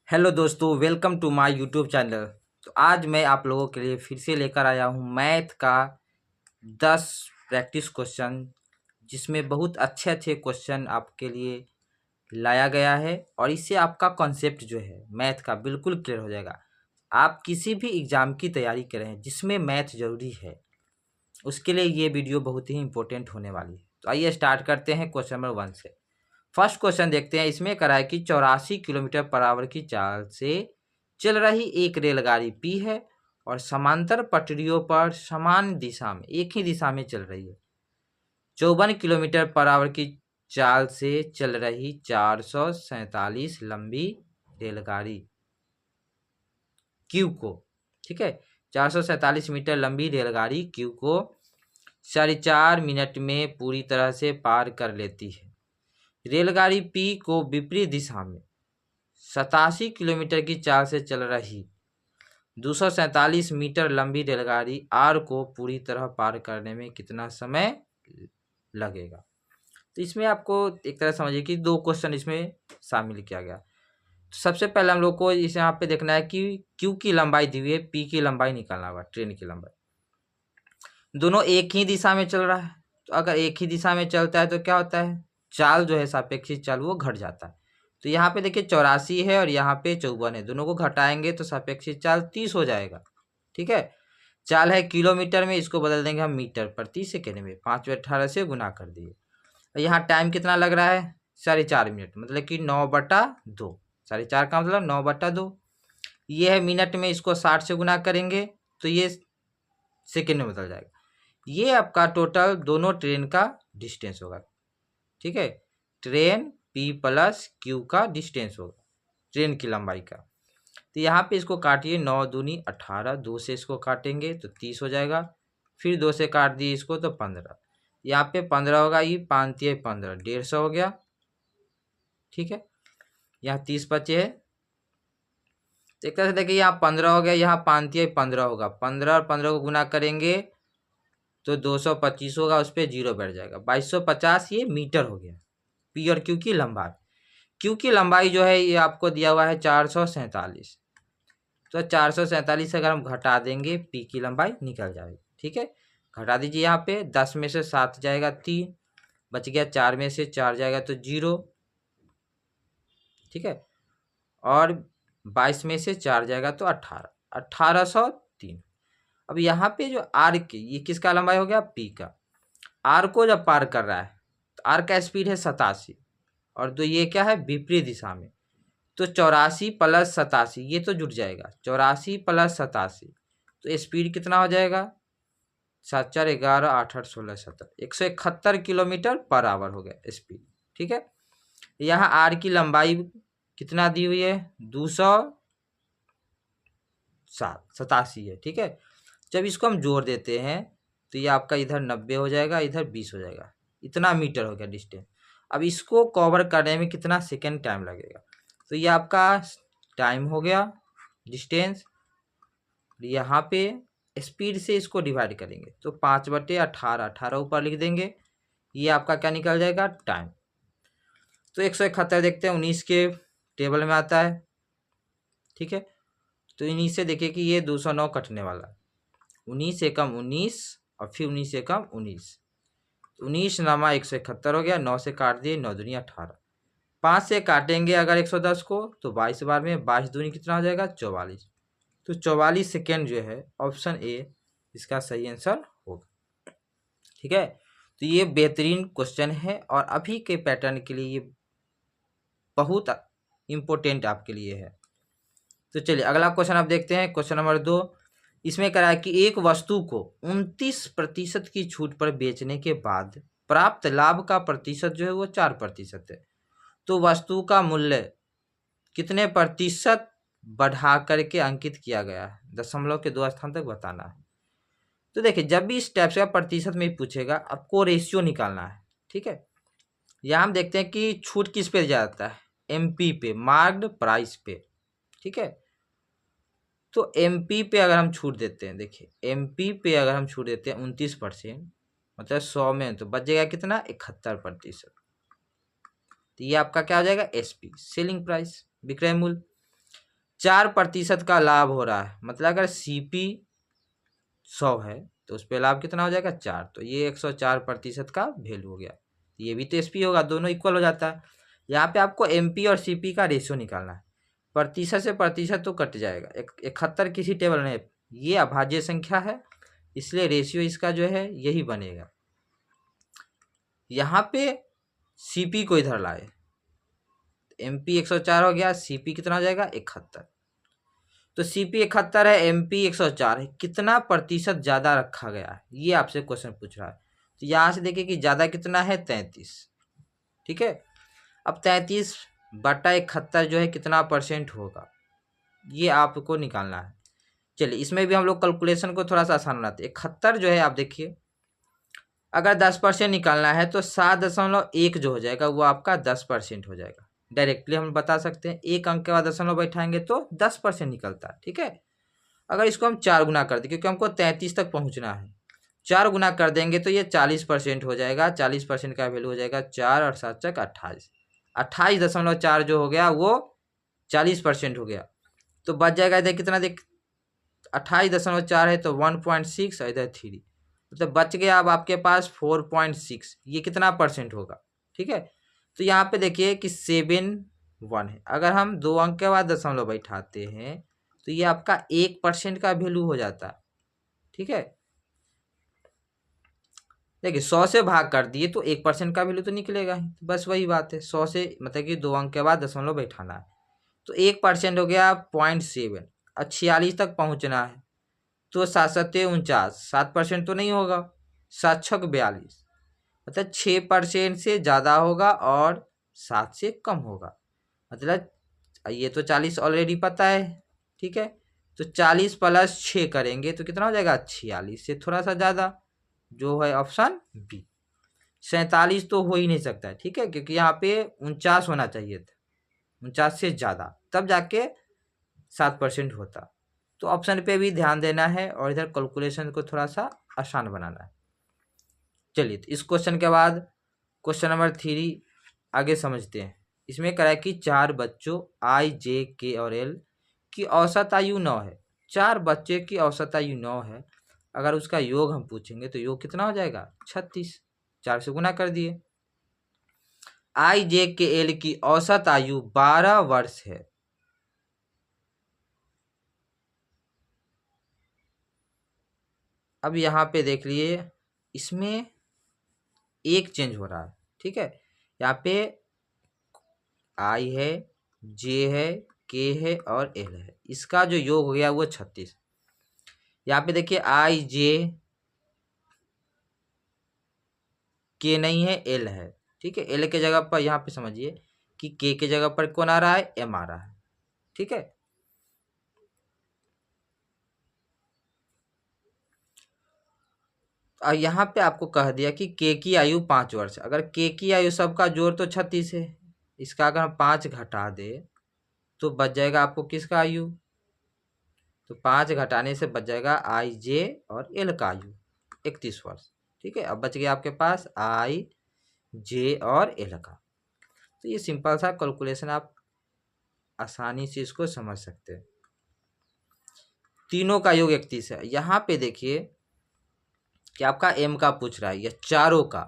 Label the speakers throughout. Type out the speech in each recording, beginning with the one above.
Speaker 1: Hello दोस्तों, welcome to my YouTube channel. तो आज मैं आप लोगों के लिए फिर से लेकर आया हूँ मैथ का 10 प्रैक्टिस क्वेश्चन, जिसमें बहुत अच्छे अच्छे क्वेश्चन आपके लिए लाया गया है और इससे आपका कॉन्सेप्ट जो है मैथ का बिल्कुल क्लियर हो जाएगा। आप किसी भी एग्ज़ाम की तैयारी करें जिसमें मैथ ज़रूरी है, उसके लिए ये वीडियो बहुत ही इंपॉर्टेंट होने वाली है। तो आइए स्टार्ट करते हैं क्वेश्चन नंबर 1 से। फर्स्ट क्वेश्चन देखते हैं। इसमें करा है कि 84 किलोमीटर पर आवर की चाल से चल रही एक रेलगाड़ी पी है और समांतर पटरियों पर समान दिशा में एक ही दिशा में चल रही है। 54 किलोमीटर पर आवर की चाल से चल रही 447 लंबी रेलगाड़ी क्यू को, ठीक है, 447 मीटर लंबी रेलगाड़ी क्यू को 4.5 मिनट में पूरी तरह से पार कर लेती है। रेलगाड़ी पी को विपरीत दिशा में 87 किलोमीटर की चाल से चल रही 247 मीटर लंबी रेलगाड़ी आर को पूरी तरह पार करने में कितना समय लगेगा। तो इसमें आपको एक तरह समझिए कि दो क्वेश्चन इसमें शामिल किया गया। तो सबसे पहले हम लोग को इस यहाँ पे देखना है कि क्यू की लंबाई दी हुई है, पी की लंबाई निकालना होगा, ट्रेन की लंबाई। दोनों एक ही दिशा में चल रहा है, तो अगर एक ही दिशा में चलता है तो क्या होता है, चाल जो है सापेक्षिक चाल वो घट जाता है। तो यहाँ पे देखिए 84 है और यहाँ पे 54 है, दोनों को घटाएंगे तो सापेक्षिक चाल 30 हो जाएगा। ठीक है, चाल है किलोमीटर में, इसको बदल देंगे हम मीटर प्रति सेकेंड में, 5/18 से गुना कर दिए। यहाँ टाइम कितना लग रहा है, 4.5 मिनट, मतलब कि 9/2। 4.5 का मतलब 9/2। ये है मिनट में, इसको 60 से गुना करेंगे तो ये सेकेंड में बदल जाएगा। ये आपका टोटल दोनों ट्रेन का डिस्टेंस होगा। ठीक है, ट्रेन पी प्लस क्यू का डिस्टेंस होगा, ट्रेन की लंबाई का। तो यहाँ पे इसको काटिए, 9 दूनी 18, 2 से इसको काटेंगे तो 30 हो जाएगा, फिर 2 से काट दिए इसको तो 15, यहाँ पे 15 होगा, ये 5 3 15, 150 हो गया। ठीक है, यहाँ 30 बचे है, तो एक तरह से देखिए यहाँ 15 हो गया, यहाँ 5 3 15 होगा, 15 और 15 को गुना करेंगे तो 225 होगा, उस पर 0 बैठ जाएगा, 2250 ये मीटर हो गया पी और क्यू की लंबाई। क्यू की लंबाई जो है ये आपको दिया हुआ है 447, तो 447 अगर हम घटा देंगे पी की लंबाई निकल जाएगी। ठीक है, घटा दीजिए, यहाँ पे 10 में से 7 जाएगा 3, बच गया 4 में से 4 जाएगा तो 0। ठीक है, और 22 में से 4 जाएगा तो 18, 1803। अब यहाँ पे जो आर की, ये किसका लंबाई हो गया, पी का। आर को जब पार कर रहा है तो आर का स्पीड है 87, और तो ये क्या है, विपरीत दिशा में, तो 84 प्लस 87 ये तो जुट जाएगा, 84 प्लस 87 तो स्पीड कितना हो जाएगा, 7 4 11 8 8 16 17, 171 किलोमीटर पर आवर हो गया स्पीड। ठीक है, यहाँ आर की लंबाई कितना दी हुई है, 287 है। ठीक है, जब इसको हम जोड़ देते हैं तो ये आपका इधर 90 हो जाएगा, इधर 20 हो जाएगा, इतना मीटर हो गया डिस्टेंस। अब इसको कवर करने में कितना सेकेंड टाइम लगेगा, तो ये आपका टाइम हो गया, डिस्टेंस, यहाँ पे स्पीड से इसको डिवाइड करेंगे तो 5/18, 18 ऊपर लिख देंगे, ये आपका क्या निकल जाएगा, टाइम। तो 171 देखते हैं, 19 के टेबल में आता है। ठीक है, तो इन्हीं से देखिए कि ये 209 कटने वाला, 19 एकम 19 और फिर 19 एकम 19, 19 नामा 171 हो गया, 9 से काट दिए, 9 दूनी 18, 5 से काटेंगे अगर 110 को तो 22 बार में, 22 दूनी कितना हो जाएगा, 44। तो 44 सेकेंड जो है ऑप्शन ए इसका सही आंसर होगा। ठीक है, तो ये बेहतरीन क्वेश्चन है और अभी के पैटर्न के लिए ये बहुत इम्पोर्टेंट आपके लिए है। तो चलिए अगला क्वेश्चन आप देखते हैं, क्वेश्चन नंबर 2। इसमें कहा है कि एक वस्तु को 29% की छूट पर बेचने के बाद प्राप्त लाभ का प्रतिशत जो है वो 4% है, तो वस्तु का मूल्य कितने प्रतिशत बढ़ा करके अंकित किया गया है, दशमलव के 2 स्थान तक बताना है। तो देखिए जब भी इस टाइप से प्रतिशत में पूछेगा आपको रेशियो निकालना है। ठीक है, यहाँ हम देखते हैं कि छूट किस पे दिया जाता है, एमपी पे, मार्क्ड प्राइस पे। ठीक है, तो एमपी पे अगर हम छूट देते हैं, देखिए एमपी पे अगर हम छूट देते हैं 29%, मतलब 100 में तो बच जाएगा कितना, 71%। तो ये आपका क्या हो जाएगा, एसपी, सेलिंग प्राइस, विक्रय मूल्य। 4% का लाभ हो रहा है, मतलब अगर CP 100 है तो उस पर लाभ कितना हो जाएगा 4, तो ये 104% का वैल्यू हो गया। ये भी तो SP होगा, दोनों इक्वल हो जाता है। यहाँ पे आपको MP और CP का रेशियो निकालना है। प्रतिशत से प्रतिशत तो कट जाएगा, 71 किसी टेबल में, ये अभाज्य संख्या है, इसलिए रेशियो इसका जो है यही बनेगा। यहाँ पे CP को इधर लाए, MP 104 हो गया, CP कितना हो जाएगा 71, तो CP 71 है, MP 104 है, कितना प्रतिशत ज़्यादा रखा गया है, ये आपसे क्वेश्चन पूछ रहा है। तो यहाँ से देखिए कि ज़्यादा कितना है 33, ठीक है। अब 33/71 जो है कितना % होगा, ये आपको निकालना है। चलिए इसमें भी हम लोग कैलकुलेशन को थोड़ा सा आसान बनाते हैं। 71 जो है आप देखिए, अगर 10% निकालना है तो 7.1 जो हो जाएगा वो आपका 10% हो जाएगा। डायरेक्टली हम बता सकते हैं, एक अंक के बाद दशमलव बैठाएंगे तो 10% निकलता है, ठीक है। अगर इसको हम 4 गुना कर दें, क्योंकि हमको 33 तक पहुंचना है, 4 गुना कर देंगे तो ये 40% हो जाएगा। 40% का वैल्यू हो जाएगा 4 और 7 चक 28, 28.4 जो हो गया वो 40% हो गया। तो बच जाएगा इधर कितना, देख 28.4 है तो 1.6 और इधर 3, मतलब बच गया अब आपके पास 4.6, ये कितना % होगा, ठीक है। तो यहाँ पे देखिए कि 7 1 है, अगर हम 2 अंक के बाद दशमलव बैठाते हैं तो ये आपका 1% का वैल्यू हो जाता है, ठीक है। देखिए 100 से भाग कर दिए तो 1% का वैल्यू तो निकलेगा ही, तो बस वही बात है, 100 से मतलब कि 2 अंक के बाद दशमलव बैठाना है, तो 1% हो गया 0.7 और 46 तक पहुँचना है, तो 7 7 49, 7% तो नहीं होगा, 7 6 42, मतलब 6% से ज़्यादा होगा और 7 से कम होगा, मतलब ये तो 40 ऑलरेडी पता है, ठीक है। तो 40 + 6 करेंगे तो कितना हो जाएगा 46 से थोड़ा सा ज़्यादा, जो है ऑप्शन बी। 47 तो हो ही नहीं सकता है, ठीक है, क्योंकि यहाँ पे 49 होना चाहिए था, 49 से ज़्यादा, तब जाके 7% होता। तो ऑप्शन पे भी ध्यान देना है और इधर कैलकुलेशन को थोड़ा सा आसान बनाना है। चलिए तो इस क्वेश्चन के बाद क्वेश्चन नंबर 3 आगे समझते हैं। इसमें करा है कि 4 बच्चों I, J, K और L की औसत आयु 9 है। 4 बच्चे की औसत आयु 9 है, अगर उसका योग हम पूछेंगे तो योग कितना हो जाएगा 36, 4 से गुना कर दिए। I, J, K, L की औसत आयु 12 वर्ष है। अब यहाँ पे देख लिए, इसमें एक चेंज हो रहा है, ठीक है। यहाँ पे I है, J है, K है और L है, इसका जो योग हो गया वो 36। यहाँ पे देखिए I, J, K नहीं है, L है, ठीक है। L के जगह पर यहाँ पे समझिए कि K के जगह पर कौन आ रहा है, M आ रहा है, ठीक है। और यहाँ पे आपको कह दिया कि K की आयु 5 वर्ष, अगर K की आयु सबका जोड़ तो 36 है, इसका अगर हम 5 घटा दे तो बच जाएगा आपको किसका आयु, तो 5 घटाने से बच जाएगा I, J और L का आयु 31 वर्ष, ठीक है। अब बच गया आपके पास I, J और L का। तो ये सिंपल सा कैलकुलेशन, आप आसानी से इसको समझ सकते हैं। तीनों का योग 31 है। यहाँ पे देखिए कि आपका M का पूछ रहा है, या चारों का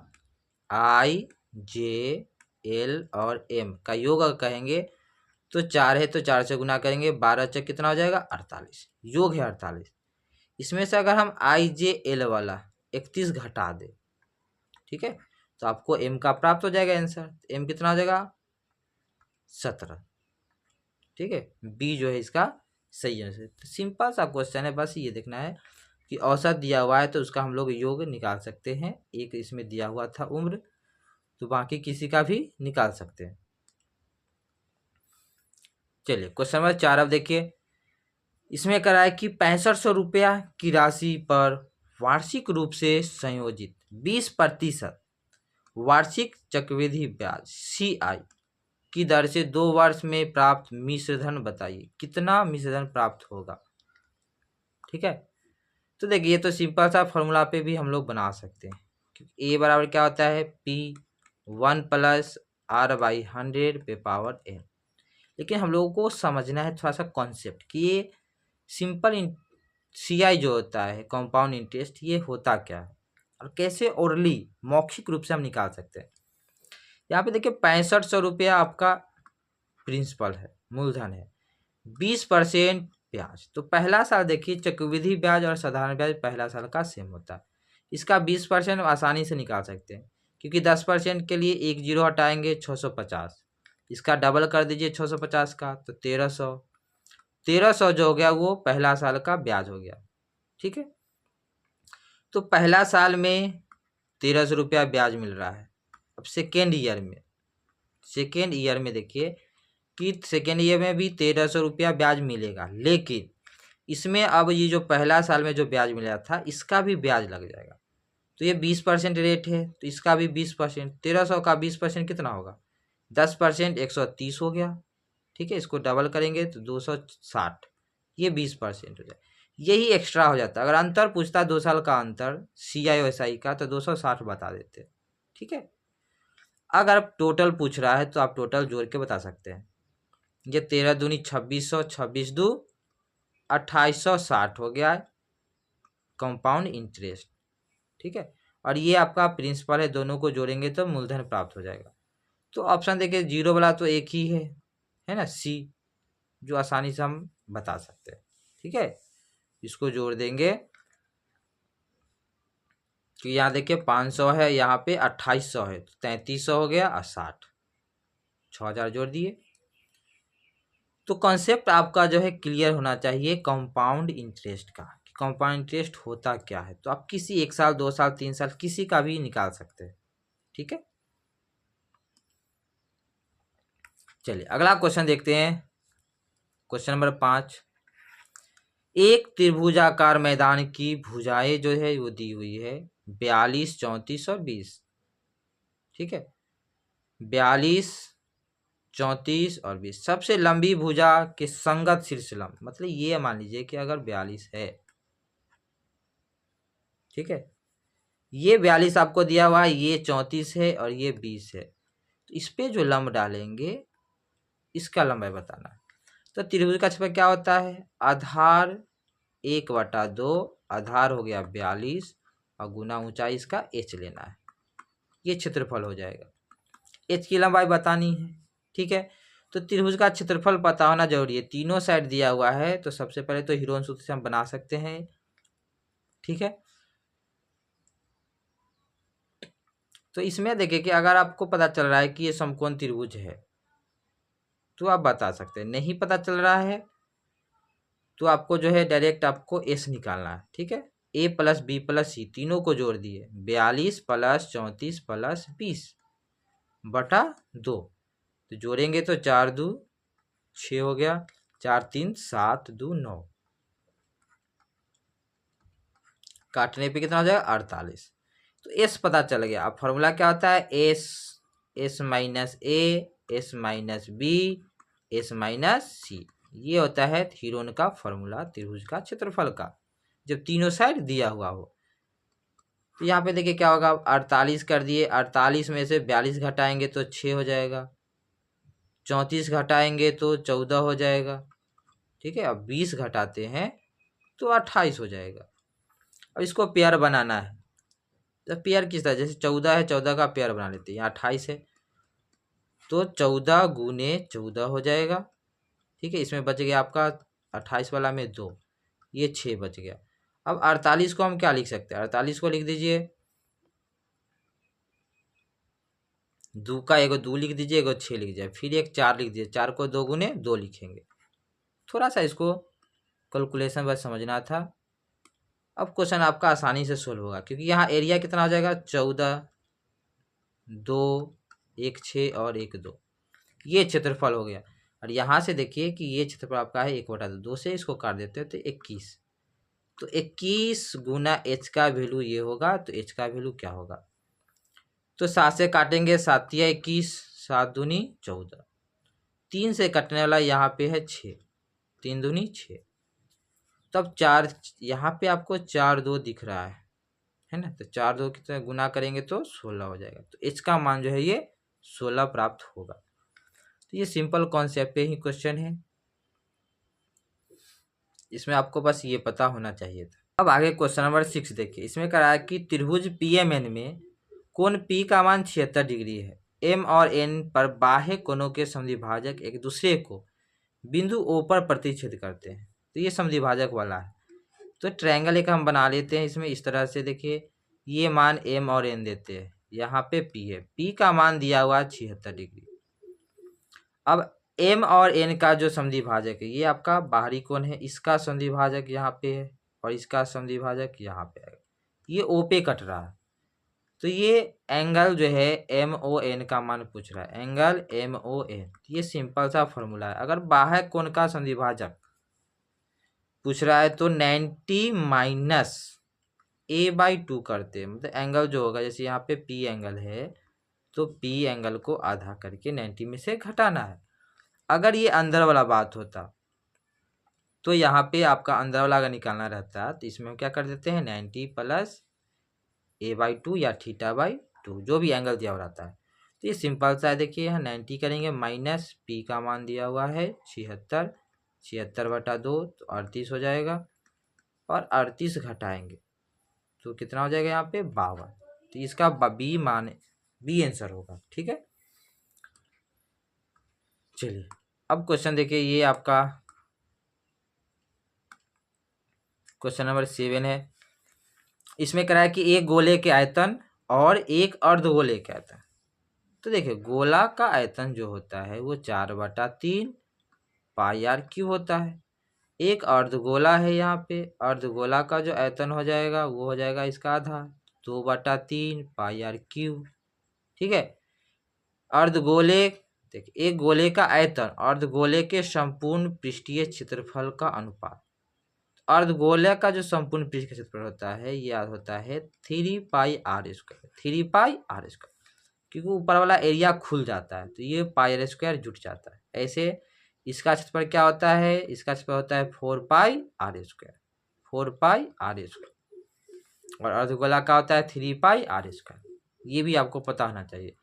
Speaker 1: I, J, L और M का योग अगर कहेंगे तो 4 है तो 4 से गुना करेंगे, 12 चक कितना हो जाएगा 48, योग है 48। इसमें से अगर हम I, J, L वाला 31 घटा दे, ठीक है, तो आपको M का प्राप्त हो जाएगा आंसर। M कितना हो जाएगा 17, ठीक है। बी जो है इसका सही आंसर। तो सिंपल सा क्वेश्चन है, बस ये देखना है कि औसत दिया हुआ है तो उसका हम लोग योग निकाल सकते हैं। एक इसमें दिया हुआ था उम्र, तो बाकी किसी का भी निकाल सकते हैं। चलिए क्वेश्चन नंबर 4 अब देखिए, इसमें करा है कि 6500 रुपया की राशि पर वार्षिक रूप से संयोजित 20% वार्षिक चक्रवृद्धि ब्याज CI की दर से 2 वर्ष में प्राप्त मिश्रधन बताइए, कितना मिश्रधन प्राप्त होगा, ठीक है। तो देखिए ये तो सिंपल सा फॉर्मूला पे भी हम लोग बना सकते हैं, क्योंकि A बराबर क्या होता है P 1 + R/100 पे पावर n, लेकिन हम लोगों को समझना है थोड़ा सा कॉन्सेप्ट कि ये सिंपल CI जो होता है कंपाउंड इंटरेस्ट, ये होता क्या है और कैसे ओरली मौखिक रूप से हम निकाल सकते हैं। यहाँ पे देखिए 6500 रुपया आपका प्रिंसिपल है, मूलधन है, 20% ब्याज। तो पहला साल देखिए चक्रवृद्धि ब्याज और साधारण ब्याज पहला साल का सेम होता है। इसका 20% आसानी से निकाल सकते हैं क्योंकि 10% के लिए एक जीरो हटाएंगे 650, इसका डबल कर दीजिए 650 का तो 1300 जो हो गया वो पहला साल का ब्याज हो गया। ठीक है, तो पहला साल में 1300 रुपया ब्याज मिल रहा है। अब सेकेंड ईयर में देखिए कि सेकेंड ईयर में भी 1300 रुपया ब्याज मिलेगा, लेकिन इसमें अब ये जो पहला साल में जो ब्याज मिला था इसका भी ब्याज लग जाएगा। तो ये 20% रेट है तो इसका भी 20%, 1300 का 20% कितना होगा 10%, 130 हो गया। ठीक है, इसको डबल करेंगे तो 260, ये 20% हो जाए, यही एक्स्ट्रा हो जाता है। अगर अंतर पूछता 2 साल का अंतर CI और SI का तो 260 बता देते। ठीक है, अगर टोटल पूछ रहा है तो आप टोटल जोड़ के बता सकते हैं। ये 13 दूनी 2600, 26 दू 2860 हो गया कंपाउंड इंटरेस्ट। ठीक है, और ये आपका प्रिंसिपल है, दोनों को जोड़ेंगे तो मूलधन प्राप्त हो जाएगा। तो ऑप्शन देखिए जीरो वाला तो एक ही है ना, C, जो आसानी से हम बता सकते हैं। ठीक है, इसको जोड़ देंगे कि यहाँ देखिए 500 है, यहाँ पे 2800 है, 3300 हो गया और 60, 6000 जोड़ दिए। तो कॉन्सेप्ट आपका जो है क्लियर होना चाहिए कंपाउंड इंटरेस्ट का, कि कंपाउंड इंटरेस्ट होता क्या है। तो आप किसी 1 साल 2 साल 3 साल किसी का भी निकाल सकते हैं। ठीक है, चलिए अगला क्वेश्चन देखते हैं। क्वेश्चन नंबर 5, एक त्रिभुजाकार मैदान की भुजाएं जो है वो दी हुई है 42, 34 और 20। ठीक है, 42, 34 और 20, सबसे लंबी भुजा के संगत शीर्षलंब, मतलब ये मान लीजिए कि अगर 42 है, ठीक है, ये 42 आपको दिया हुआ है, ये 34 है और ये 20 है, तो इस पे जो लंब डालेंगे इसका लंबाई बताना है। तो त्रिभुज का क्षेत्रफल क्या होता है, आधार 1/2, आधार हो गया 42 और गुना ऊंचाई इसका h लेना है, ये क्षेत्रफल हो जाएगा। h की लंबाई बतानी है। ठीक है, तो त्रिभुज का क्षेत्रफल पता होना जरूरी है। तीनों साइड दिया हुआ है तो सबसे पहले तो हीरोन सूत्र से हम बना सकते हैं। ठीक है, तो इसमें देखिए कि अगर आपको पता चल रहा है कि ये समकोण त्रिभुज है तो आप बता सकते हैं, नहीं पता चल रहा है तो आपको जो है डायरेक्ट आपको S निकालना है। ठीक है, A + B + C तीनों को जोड़ दिए, 42 + 34 + 20/2, तो जोड़ेंगे तो 4 2 6 हो गया, 4 3 7 2 9, काटने पे कितना हो जाएगा 48। तो S पता चल गया। अब फॉर्मूला क्या होता है, S S - A S - B S - C, ये होता है हीरोन का फॉर्मूला त्रिभुज का क्षेत्रफल का, जब तीनों साइड दिया हुआ हो। तो यहाँ पे देखिए क्या होगा, 48 कर दिए, 48 में से 42 घटाएंगे तो 6 हो जाएगा, 34 घटाएंगे तो 14 हो जाएगा। ठीक है, अब 20 घटाते हैं तो 28 हो जाएगा। अब इसको पेयर बनाना है, तो पेयर किस तरह, जैसे 14 है, 14 का पेयर बना लेते हैं, यहाँ 28 है तो 14 गुने 14 हो जाएगा। ठीक है, इसमें बच गया आपका 28 वाला में 2, ये 6 बच गया। अब 48 को हम क्या लिख सकते हैं, 48 को लिख दीजिए, 2 का एगो 2 लिख दीजिए, एगो 6 लिख दीजिए, फिर एक 4 लिख दीजिए, 4 को 2 गुने 2 लिखेंगे। थोड़ा सा इसको कैलकुलेशन बस समझना था। अब क्वेश्चन आपका आसानी से सोल्व होगा क्योंकि यहाँ एरिया कितना हो जाएगा, 14 2 1 6 और 1 2, ये क्षेत्रफल हो गया। और यहाँ से देखिए कि ये क्षेत्रफल आपका है 1/2, 2 से इसको काट देते हैं तो 21, तो 21 गुना h का वैल्यू ये होगा, तो h का वैल्यू क्या होगा, तो 7 से काटेंगे, 7 या 21, 7 दूनी 14, 3 से कटने वाला यहाँ पे है 6, 3 दूनी 6, तब 4 यहाँ पे आपको 4 2 दिख रहा है ना, तो 4 2 की तरह गुना करेंगे तो 16 हो जाएगा। तो h का मान जो है ये 16 प्राप्त होगा। तो ये सिंपल कॉन्सेप्ट पे ही क्वेश्चन है, इसमें आपको बस ये पता होना चाहिए था। अब आगे क्वेश्चन नंबर 6 देखिए। इसमें कहा है कि त्रिभुज PMN में कोण P का मान 76 डिग्री है। M और N पर बाह्य कोणों के समद्विभाजक एक दूसरे को बिंदु O पर प्रतिच्छेद करते हैं। तो ये समद्विभाजक वाला है। तो ट्रायंगल एक हम बना लेते हैं इसमें इस तरह से। देखिए ये मान M और N देते हैं, यहाँ पे P है, P का मान दिया हुआ 76 डिग्री। अब M और N का जो समद्विभाजक है, ये आपका बाहरी कोण है, इसका समद्विभाजक यहाँ पे है और इसका समद्विभाजक यहाँ पे है, ये O पे कट रहा है। तो ये एंगल जो है MON का मान पूछ रहा है, एंगल MON। ये सिंपल सा फॉर्मूला है। अगर बाह्य कोण का समद्विभाजक पूछ रहा है तो 90 माइनस A/2 करते हैं, मतलब एंगल जो होगा, जैसे यहाँ पे P एंगल है तो P एंगल को आधा करके 90 में से घटाना है। अगर ये अंदर वाला बात होता तो यहाँ पे आपका अंदर वाला अगर निकालना रहता है तो इसमें हम क्या कर देते हैं 90 प्लस A/2 या θ/2 जो भी एंगल दिया हुआ रहता है। तो ये सिंपल सा है। देखिए यहाँ 90 करेंगे माइनस P का मान दिया हुआ है 76, 76/2 तो 38 हो जाएगा, और 38 घटाएंगे तो कितना हो जाएगा यहाँ पे 52। तो इसका बी आंसर होगा। ठीक है, चलिए अब क्वेश्चन देखिए। ये आपका क्वेश्चन नंबर 7 है। इसमें कह रहा है कि एक गोले के आयतन और एक अर्धगोले के आयतन। तो देखिए गोला का आयतन जो होता है वो 4/3 πr³ होता है। एक अर्धगोला है, यहाँ पे अर्धगोला का जो आयतन हो जाएगा वो हो जाएगा इसका आधा, 2/3 πr³। ठीक है, अर्धगोले देखिए एक गोले का आयतन अर्धगोले के संपूर्ण पृष्ठीय क्षेत्रफल का अनुपात। अर्धगोले का जो संपूर्ण पृष्ठ का क्षेत्रफल होता है यह होता है 3πr², 3πr², क्योंकि ऊपर वाला एरिया खुल जाता है तो ये πr² जुट जाता है। ऐसे इसका क्षेत्रफल क्या होता है, इसका क्षेत्रफल होता है 4πr², 4πr², और अर्धगोला का होता है 3πr²। ये भी आपको पता होना चाहिए।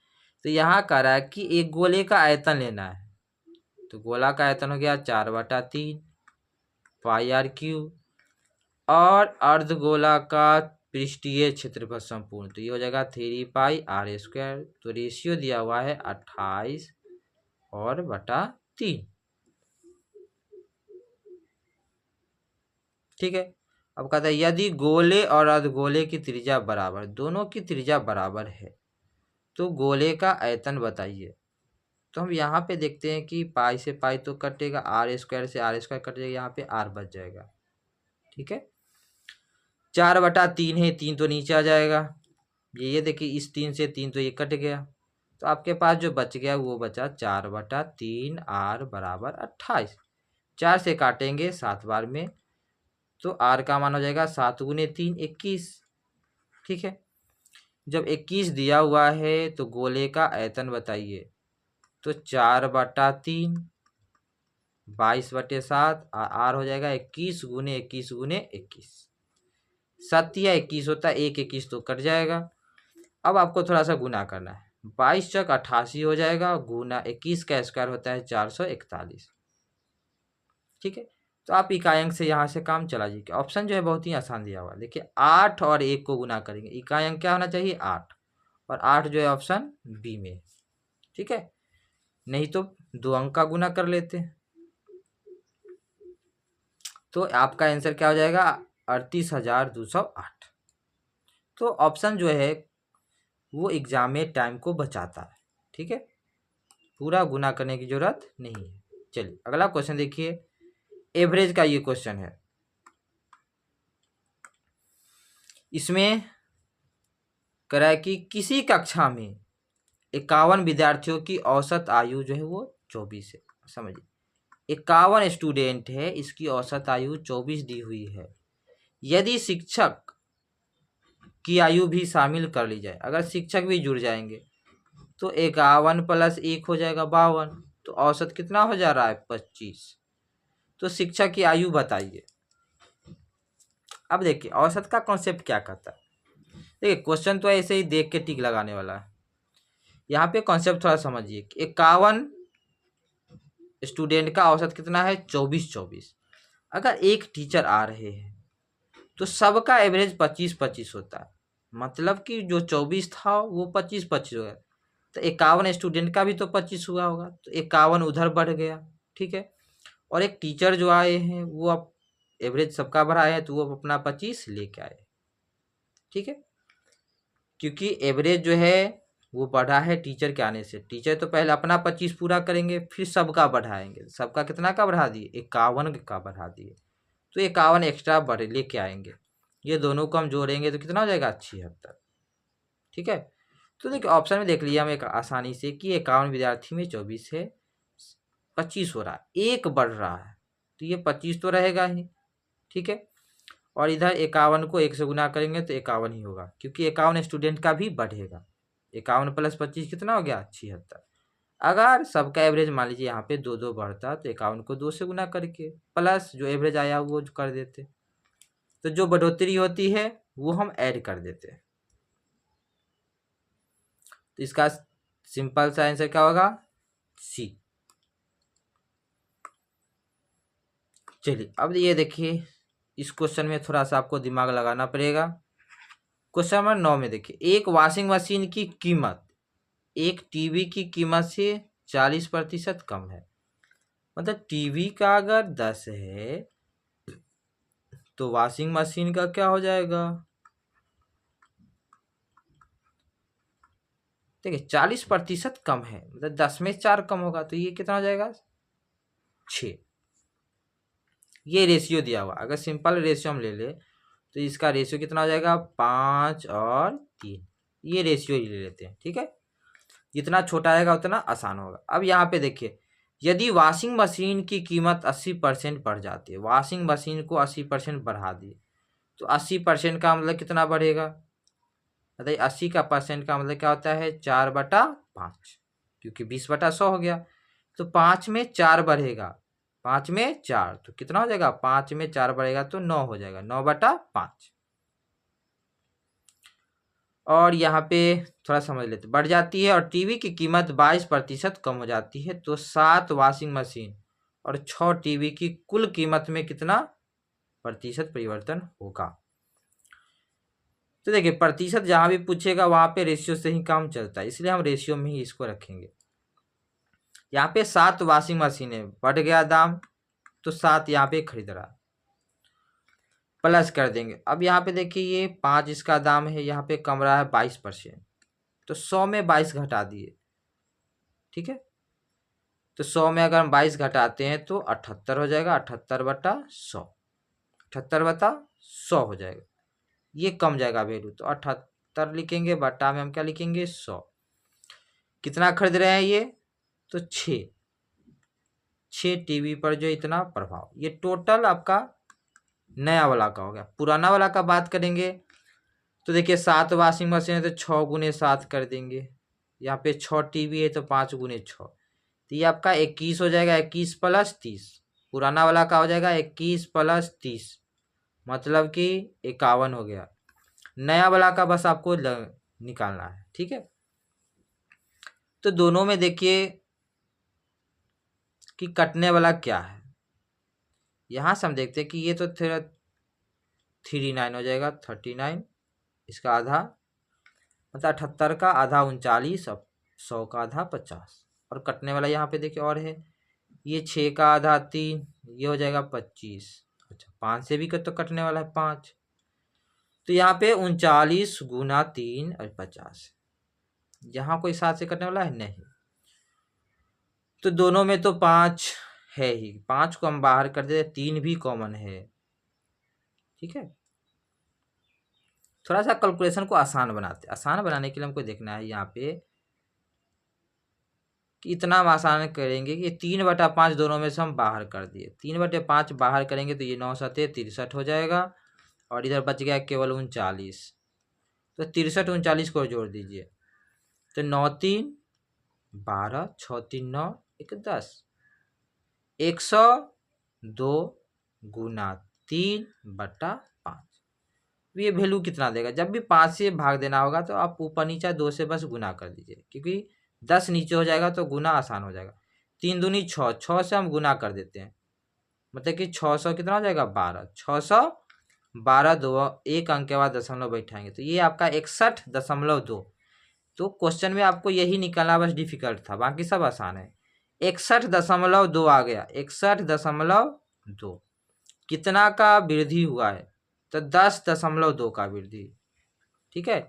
Speaker 1: तो यहाँ कह रहा है कि एक गोले का आयतन लेना है, तो गोला का आयतन हो गया 4/3 πr³, और अर्धगोला का पृष्ठीय क्षेत्रफल संपूर्ण तो ये हो जाएगा 3πr²। तो रेशियो दिया हुआ है 28/3। ठीक है, अब कहता है यदि गोले और अर्धगोले की त्रिज्या बराबर, दोनों की त्रिज्या बराबर है, तो गोले का आयतन बताइए। तो हम यहाँ पे देखते हैं कि पाई से पाई तो कटेगा, r² से r² कटेगा, यहाँ पे r बच जाएगा। ठीक है, 4/3 है, 3 तो नीचे आ जाएगा। ये देखिए इस 3 से 3 तो ये कट गया, तो आपके पास जो बच गया वो बचा 4/3 r बराबर 28। 4 से काटेंगे 7 बार में, तो r का मान हो जाएगा 7 × 3 21। ठीक है, जब 21 दिया हुआ है तो गोले का आयतन बताइए। तो 4/3 22/7 r हो जाएगा 21 × 21 × 21। 7 या 21 होता है, 1 21 तो कट जाएगा। अब आपको थोड़ा सा गुना करना है, 22 चक 88 हो जाएगा, गुना 21 का स्क्वायर होता है 441। ठीक है, तो आप इकाई अंक से यहाँ से काम चला जाइए। ऑप्शन जो है बहुत ही आसान दिया हुआ है। देखिए 8 और 1 को गुना करेंगे, इकाई अंक क्या होना चाहिए 8, और 8 जो है ऑप्शन बी में। ठीक है, नहीं तो 2 अंक का गुना कर लेते हैं, तो आपका आंसर क्या हो जाएगा 38,208। तो ऑप्शन जो है वो एग्जाम में टाइम को बचाता है। ठीक है, पूरा गुना करने की जरूरत नहीं है। चलिए अगला क्वेश्चन देखिए, एवरेज का ये क्वेश्चन है। इसमें कह रहा है कि किसी कक्षा में 51 विद्यार्थियों की औसत आयु जो है वो 24 है। समझिए 51 स्टूडेंट है, इसकी औसत आयु 24 दी हुई है। यदि शिक्षक की आयु भी शामिल कर ली जाए, अगर शिक्षक भी जुड़ जाएंगे तो 51 + 1 हो जाएगा 52, तो औसत कितना हो जा रहा है 25। तो शिक्षक की आयु बताइए। अब देखिए औसत का कॉन्सेप्ट क्या कहता है। देखिए क्वेश्चन तो ऐसे ही देख के टिक लगाने वाला है, यहाँ पे कॉन्सेप्ट थोड़ा समझिए। 51 स्टूडेंट का औसत कितना है 24। अगर एक टीचर आ रहे हैं तो सबका एवरेज 25 होता है, मतलब कि जो 24 था वो 25 हो गया, तो 51 स्टूडेंट का भी तो 25 हुआ होगा, तो 51 उधर बढ़ गया। ठीक है, और एक टीचर जो आए हैं वो अब एवरेज सबका बढ़ाए हैं तो वो अपना 25 लेके आए। ठीक है, क्योंकि एवरेज जो है वो बढ़ा है टीचर के आने से। टीचर तो पहले अपना 25 पूरा करेंगे, फिर सबका बढ़ाएंगे। सबका कितना का बढ़ा दिए, 51 का बढ़ा दिए, तो 51 एक्स्ट्रा बढ़े लेके आएंगे। ये दोनों को हम जोड़ेंगे तो कितना हो जाएगा 76। ठीक है, तो देखिए ऑप्शन में देख लिया हम एक आसानी से कि 51 विद्यार्थी में 24 है, 25 हो रहा है, एक बढ़ रहा है तो ये 25 तो रहेगा ही। ठीक है, और इधर 51 को 1 से गुना करेंगे तो 51 ही होगा, क्योंकि 51 स्टूडेंट का भी बढ़ेगा। 51 + 25 कितना हो गया 76। अगर सबका एवरेज मान लीजिए यहाँ पे 2 बढ़ता तो 51 को 2 से गुना करके प्लस जो एवरेज आया वो कर देते, तो जो बढ़ोतरी होती है वो हम ऐड कर देते हैं। तो इसका सिंपल सा आंसर क्या होगा, सी। चलिए अब ये देखिए, इस क्वेश्चन में थोड़ा सा आपको दिमाग लगाना पड़ेगा। क्वेश्चन नंबर 9 में देखिए, एक वॉशिंग मशीन की कीमत एक टीवी की कीमत से 40% कम है। मतलब टीवी का अगर 10 है तो वॉशिंग मशीन का क्या हो जाएगा, देखिए 40% कम है, मतलब 10 में 4 कम होगा तो ये कितना हो जाएगा 6। ये रेशियो दिया हुआ, अगर सिंपल रेशियो हम ले ले तो इसका रेशियो कितना हो जाएगा 5 और 3। ये रेशियो ही ले लेते हैं। ठीक है, जितना छोटा रहेगा उतना आसान होगा। अब यहाँ पे देखिए, यदि वॉशिंग मशीन की कीमत 80% बढ़ जाती है, वॉशिंग मशीन को 80% बढ़ा दिए तो 80% का मतलब कितना बढ़ेगा, बताइए 80 का परसेंट का मतलब क्या होता है 4/5, क्योंकि 20/100 हो गया, तो 5 में 4 बढ़ेगा, 5 में 4 तो कितना हो जाएगा, 5 में 4 बढ़ेगा तो 9 हो जाएगा, 9/5। और यहाँ पे थोड़ा समझ लेते, बढ़ जाती है और टीवी की कीमत 22% कम हो जाती है तो 7 वॉशिंग मशीन और 6 टीवी की कुल कीमत में कितना प्रतिशत परिवर्तन होगा। तो देखिए प्रतिशत जहां भी पूछेगा वहां पे रेशियो से ही काम चलता है, इसलिए हम रेशियो में ही इसको रखेंगे। यहाँ पे 7 वॉशिंग मशीनें, बढ़ गया दाम तो 7 यहाँ पे खरीद रहा, प्लस कर देंगे। अब यहाँ पे देखिए ये 5 इसका दाम है, यहाँ पे कम रहा है 22%, तो 100 में 22 घटा दिए। ठीक है, तो 100 में अगर हम 22 घटाते हैं तो 78 हो जाएगा, 78/100, 78/100 हो जाएगा। ये कम जाएगा वैल्यू, तो 78 लिखेंगे, बटा में हम क्या लिखेंगे 100। कितना खरीद रहे हैं ये, तो 6 टीवी पर जो इतना प्रभाव, ये टोटल आपका नया वाला का हो गया। पुराना वाला का बात करेंगे तो देखिए 7 वॉशिंग मशीन है तो 6 × 7 कर देंगे, यहाँ पे 6 टीवी है तो 5 × 6, तो ये आपका 21 हो जाएगा, 21 + 30। पुराना वाला का हो जाएगा 21 + 30, मतलब कि 51 हो गया। नया वाला का बस आपको निकालना है। ठीक है, तो दोनों में देखिए कि कटने वाला क्या है, यहाँ से हम देखते हैं कि ये तो 39 हो जाएगा, 39 इसका आधा, मतलब 78 का आधा 39 और 100 का आधा 50, और कटने वाला यहाँ पे देखिए और है, ये 6 का आधा 3, ये हो जाएगा 25। अच्छा 5 से भी तो कटने वाला है 5, तो यहाँ पे 39 × 3 और 50, यहाँ कोई 7 से कटने वाला है नहीं, तो दोनों में तो 5 है ही, 5 को हम बाहर कर देते, 3 भी कॉमन है। ठीक है, थोड़ा सा कैलकुलेशन को आसान बनाते, आसान बनाने के लिए हमको देखना है यहाँ पे कि इतना हम आसान करेंगे कि 3/5 दोनों में से हम बाहर कर दिए, 3/5 बाहर करेंगे तो ये 9 × 7 = 63 हो जाएगा, और इधर बच गया केवल 39, तो 63 39 को जोड़ दीजिए, तो 9 × 3 = 12, 6 × 3 = 9, 1 = 10, 102 × 3/5। ये वैल्यू कितना देगा, जब भी 5 से भाग देना होगा तो आप ऊपर नीचे 2 से बस गुना कर दीजिए, क्योंकि 10 नीचे हो जाएगा तो गुना आसान हो जाएगा। 3 दूनी 6, 6 से हम गुना कर देते हैं, मतलब कि 600 कितना हो जाएगा 12, 612, दो एक अंक के बाद दशमलव बैठाएंगे तो ये आपका 61.2। तो क्वेश्चन में आपको यही निकालना बस डिफिकल्ट था, बाकी सब आसान है। 61.2 आ गया, 61.2 कितना का वृद्धि हुआ है, तो 10.2 का वृद्धि, ठीक है,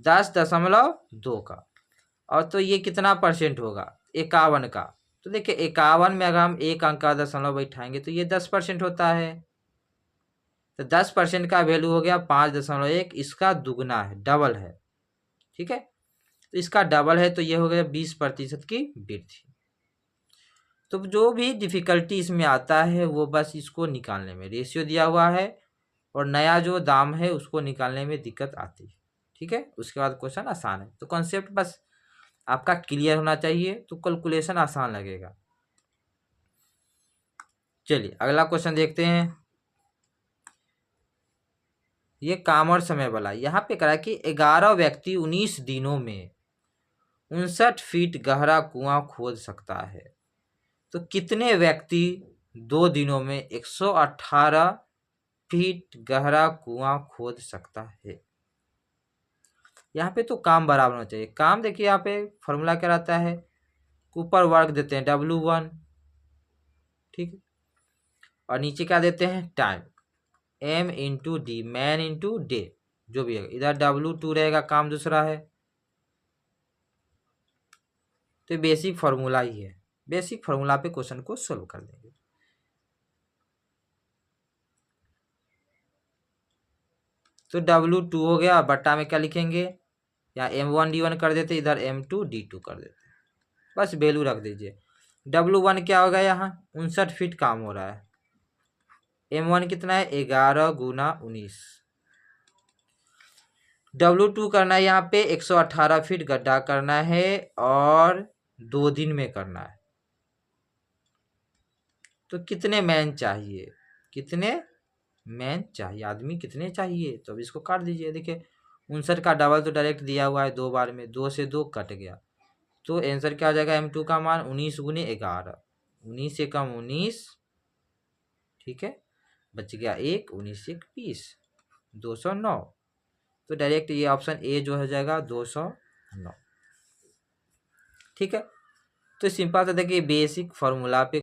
Speaker 1: 10.2 का। और तो ये कितना परसेंट होगा, 51 का। तो देखिए 51 में अगर हम एक अंक का दशमलव बैठाएंगे तो ये 10% होता है, तो 10% का वैल्यू हो गया 5.1, इसका दुगना है, डबल है, ठीक है, तो इसका डबल है तो ये हो गया 20% की वृद्धि। तो जो भी डिफिकल्टी इसमें आता है वो बस इसको निकालने में, रेशियो दिया हुआ है और नया जो दाम है उसको निकालने में दिक्कत आती है, ठीक है। उसके बाद क्वेश्चन आसान है, तो कॉन्सेप्ट बस आपका क्लियर होना चाहिए तो कैलकुलेशन आसान लगेगा। चलिए अगला क्वेश्चन देखते हैं। ये काम और समय वाला, यहाँ पे करा कि 11 व्यक्ति 19 दिनों में 59 फीट गहरा कुआं खोद सकता है, तो कितने व्यक्ति 2 दिनों में 118 फीट गहरा कुआं खोद सकता है। यहाँ पे तो काम बराबर होना चाहिए। काम देखिए यहाँ पे फॉर्मूला क्या रहता है, ऊपर वर्क देते हैं W1, ठीक है, और नीचे क्या देते हैं time, M into D, man into day, जो भी है, इधर W2 रहेगा, काम दूसरा है। तो बेसिक फॉर्मूला ही है, बेसिक फॉर्मूला पे क्वेश्चन को सोल्व कर देंगे। तो W2 हो गया, बट्टा में क्या लिखेंगे, यहाँ M1D1 कर देते, इधर M2D2 कर देते, बस वैल्यू रख दीजिए। W1 क्या होगा, यहाँ 59 फीट काम हो रहा है, M1 कितना है 11 गुना 19, W2 करना है यहाँ पे 118 फीट गड्ढा करना है और 2 दिन में करना है। तो कितने मैन चाहिए, कितने मैन चाहिए, आदमी कितने चाहिए, तो अब इसको काट दीजिए। देखिए 59 का डबल तो डायरेक्ट दिया हुआ है 2 बार में, 2 से 2 कट गया, तो आंसर क्या हो जाएगा, M2 का मान 19 गुने 11, 19 से कम 19, ठीक है, बच गया 1, 19 से 20, 209। तो डायरेक्ट ये ऑप्शन ए जो हो जाएगा 209, ठीक है। तो सिंपल सा देखिए बेसिक फॉर्मूला पे